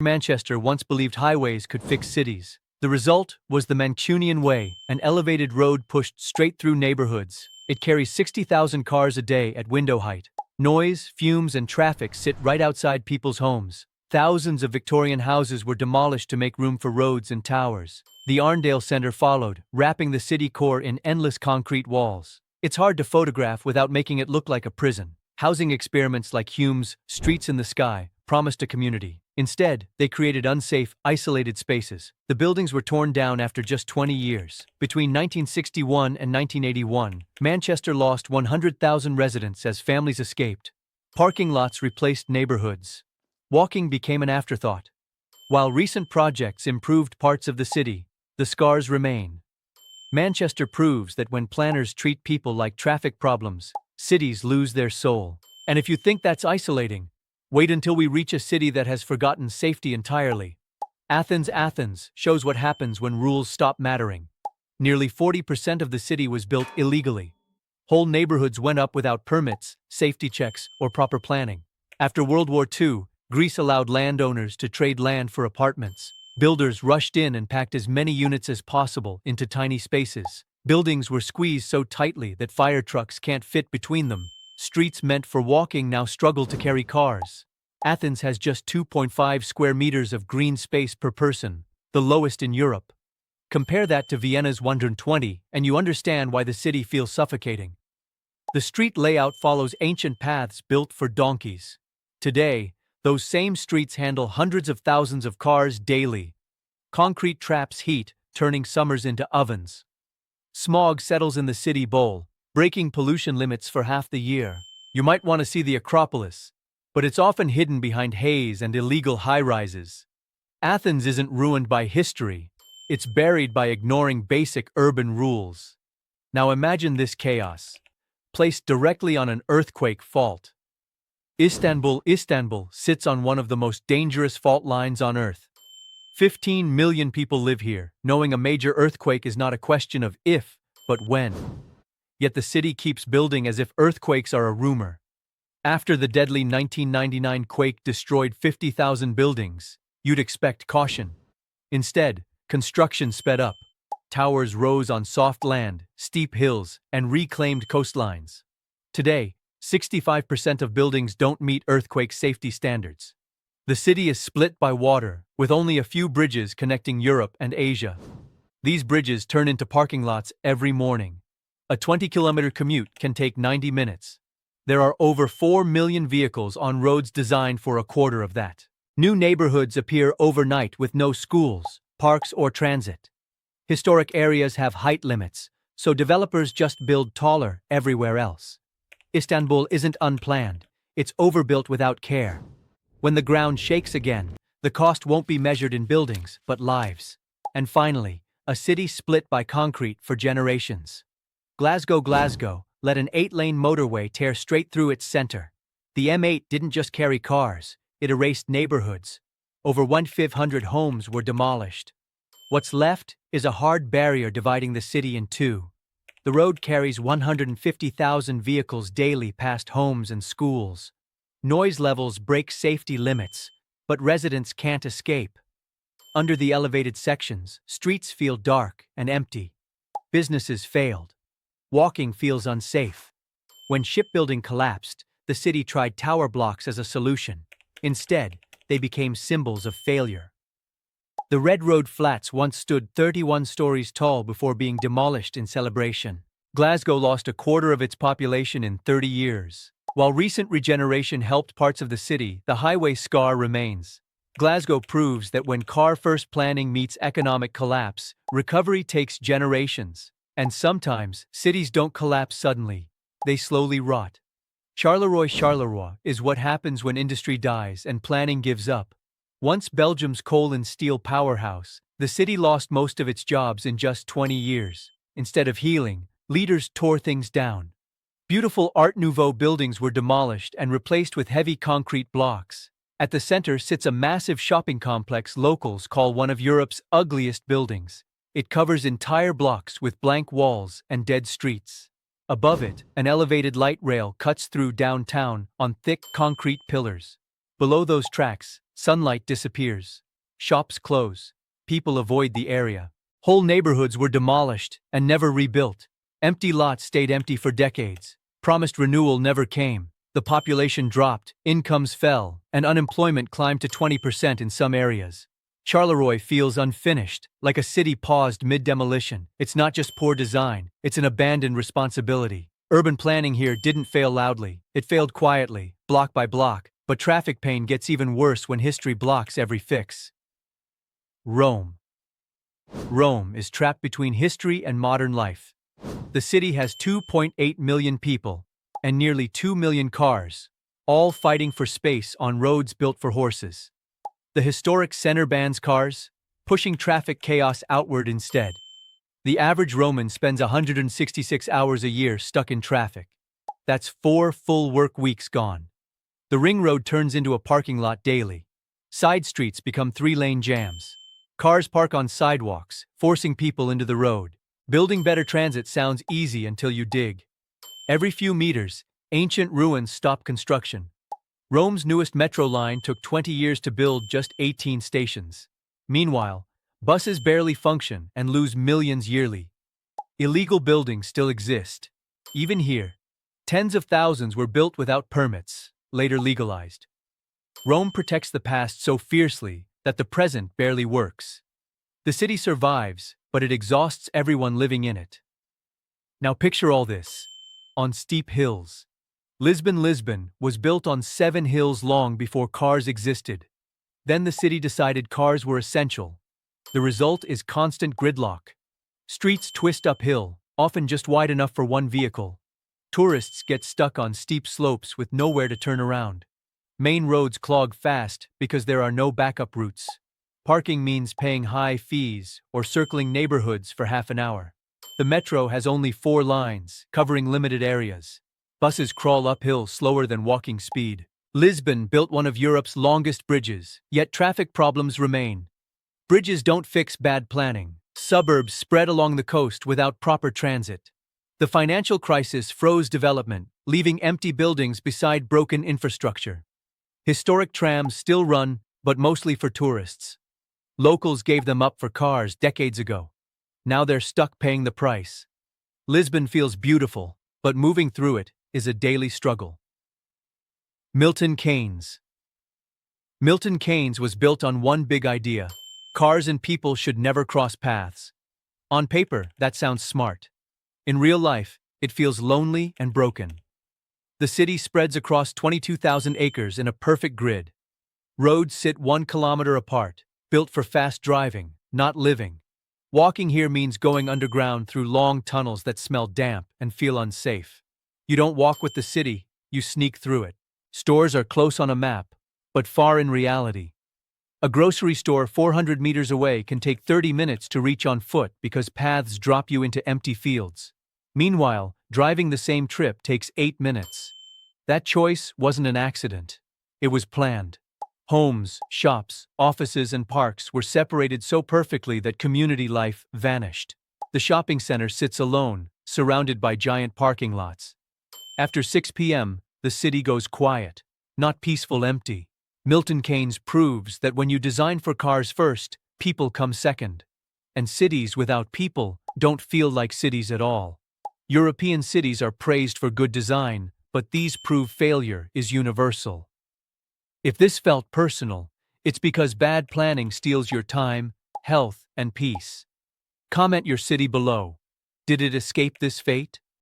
Manchester once believed highways could fix cities. The result was the Mancunian Way, an elevated road pushed straight through neighborhoods. It carries 60,000 cars a day at window height. Noise, fumes, and traffic sit right outside people's homes. Thousands of Victorian houses were demolished to make room for roads and towers. The Arndale Centre followed, wrapping the city core in endless concrete walls. It's hard to photograph without making it look like a prison. Housing experiments like Hume's Streets in the Sky promised a community. Instead, they created unsafe, isolated spaces. The buildings were torn down after just 20 years. Between 1961 and 1981, Manchester lost 100,000 residents as families escaped. Parking lots replaced neighborhoods. Walking became an afterthought. While recent projects improved parts of the city, the scars remain. Manchester proves that when planners treat people like traffic problems, cities lose their soul. And if you think that's isolating, wait until we reach a city that has forgotten safety entirely. Athens shows what happens when rules stop mattering. Nearly 40% of the city was built illegally. Whole neighborhoods went up without permits, safety checks, or proper planning. After World War II, Greece allowed landowners to trade land for apartments. Builders rushed in and packed as many units as possible into tiny spaces. Buildings were squeezed so tightly that fire trucks can't fit between them. Streets meant for walking now struggle to carry cars. Athens has just 2.5 square meters of green space per person, the lowest in Europe. Compare that to Vienna's 120, and you understand why the city feels suffocating. The street layout follows ancient paths built for donkeys. Today, those same streets handle hundreds of thousands of cars daily. Concrete traps heat, turning summers into ovens. Smog settles in the city bowl, breaking pollution limits for half the year. You might want to see the Acropolis, but it's often hidden behind haze and illegal high-rises. Athens isn't ruined by history, it's buried by ignoring basic urban rules. Now imagine this chaos, placed directly on an earthquake fault. Istanbul sits on one of the most dangerous fault lines on Earth. 15 million people live here, knowing a major earthquake is not a question of if, but when. Yet the city keeps building as if earthquakes are a rumor. After the deadly 1999 quake destroyed 50,000 buildings, you'd expect caution. Instead, construction sped up. Towers rose on soft land, steep hills, and reclaimed coastlines. Today, 65% of buildings don't meet earthquake safety standards. The city is split by water, with only a few bridges connecting Europe and Asia. These bridges turn into parking lots every morning. A 20-kilometer commute can take 90 minutes. There are over 4 million vehicles on roads designed for a quarter of that. New neighborhoods appear overnight with no schools, parks, or transit. Historic areas have height limits, so developers just build taller everywhere else. Istanbul isn't unplanned, it's overbuilt without care. When the ground shakes again, the cost won't be measured in buildings, but lives. And finally, a city split by concrete for generations. Glasgow let an 8-lane motorway tear straight through its center. The M8 didn't just carry cars, it erased neighborhoods. Over 1,500 homes were demolished. What's left is a hard barrier dividing the city in two. The road carries 150,000 vehicles daily past homes and schools. Noise levels break safety limits, but residents can't escape. Under the elevated sections, streets feel dark and empty. Businesses failed. Walking feels unsafe. When shipbuilding collapsed, the city tried tower blocks as a solution. Instead, they became symbols of failure. The Red Road Flats once stood 31 stories tall before being demolished in celebration. Glasgow lost a quarter of its population in 30 years. While recent regeneration helped parts of the city, the highway scar remains. Glasgow proves that when car-first planning meets economic collapse, recovery takes generations. And sometimes, cities don't collapse suddenly. They slowly rot. Charleroi is what happens when industry dies and planning gives up. Once Belgium's coal and steel powerhouse, the city lost most of its jobs in just 20 years. Instead of healing, leaders tore things down. Beautiful Art Nouveau buildings were demolished and replaced with heavy concrete blocks. At the center sits a massive shopping complex locals call one of Europe's ugliest buildings. It covers entire blocks with blank walls and dead streets. Above it, an elevated light rail cuts through downtown on thick concrete pillars. Below those tracks, Sunlight disappears. Shops close. People avoid the area. Whole neighborhoods were demolished and never rebuilt. Empty lots stayed empty for decades. Promised renewal never came. The population dropped, incomes fell, and unemployment climbed to 20% in some areas. Charleroi feels unfinished, like a city paused mid-demolition. It's not just poor design, it's an abandoned responsibility. Urban planning here didn't fail loudly. It failed quietly, block by block, but traffic pain gets even worse when history blocks every fix. Rome. Rome is trapped between history and modern life. The city has 2.8 million people and nearly 2 million cars, all fighting for space on roads built for horses. The historic center bans cars, pushing traffic chaos outward instead. The average Roman spends 166 hours a year stuck in traffic. That's 4 full work weeks gone. The ring road turns into a parking lot daily. Side streets become 3-lane jams. Cars park on sidewalks, forcing people into the road. Building better transit sounds easy until you dig. Every few meters, ancient ruins stop construction. Rome's newest metro line took 20 years to build, just 18 stations. Meanwhile, buses barely function and lose millions yearly. Illegal buildings still exist. Even here, tens of thousands were built without permits, later legalized. Rome protects the past so fiercely that the present barely works. The city survives, but it exhausts everyone living in it. Now picture all this. On steep hills. Lisbon was built on 7 hills long before cars existed. Then the city decided cars were essential. The result is constant gridlock. Streets twist uphill, often just wide enough for one vehicle. Tourists get stuck on steep slopes with nowhere to turn around. Main roads clog fast because there are no backup routes. Parking means paying high fees or circling neighborhoods for half an hour. The metro has only 4 lines, covering limited areas. Buses crawl uphill slower than walking speed. Lisbon built one of Europe's longest bridges, yet traffic problems remain. Bridges don't fix bad planning. Suburbs spread along the coast without proper transit. The financial crisis froze development, leaving empty buildings beside broken infrastructure. Historic trams still run, but mostly for tourists. Locals gave them up for cars decades ago. Now they're stuck paying the price. Lisbon feels beautiful, but moving through it is a daily struggle. Milton Keynes. Milton Keynes was built on one big idea: cars and people should never cross paths. On paper, that sounds smart. In real life, it feels lonely and broken. The city spreads across 22,000 acres in a perfect grid. Roads sit 1 kilometer apart, built for fast driving, not living. Walking here means going underground through long tunnels that smell damp and feel unsafe. You don't walk with the city, you sneak through it. Stores are close on a map, but far in reality. A grocery store 400 meters away can take 30 minutes to reach on foot because paths drop you into empty fields. Meanwhile, driving the same trip takes 8 minutes. That choice wasn't an accident. It was planned. Homes, shops, offices, and parks were separated so perfectly that community life vanished. The shopping center sits alone, surrounded by giant parking lots. After 6 p.m., the city goes quiet, not peaceful, empty. Milton Keynes proves that when you design for cars first, people come second. And cities without people don't feel like cities at all. European cities are praised for good design, but these prove failure is universal. If this felt personal, it's because bad planning steals your time, health, and peace. Comment your city below. Did it escape this fate?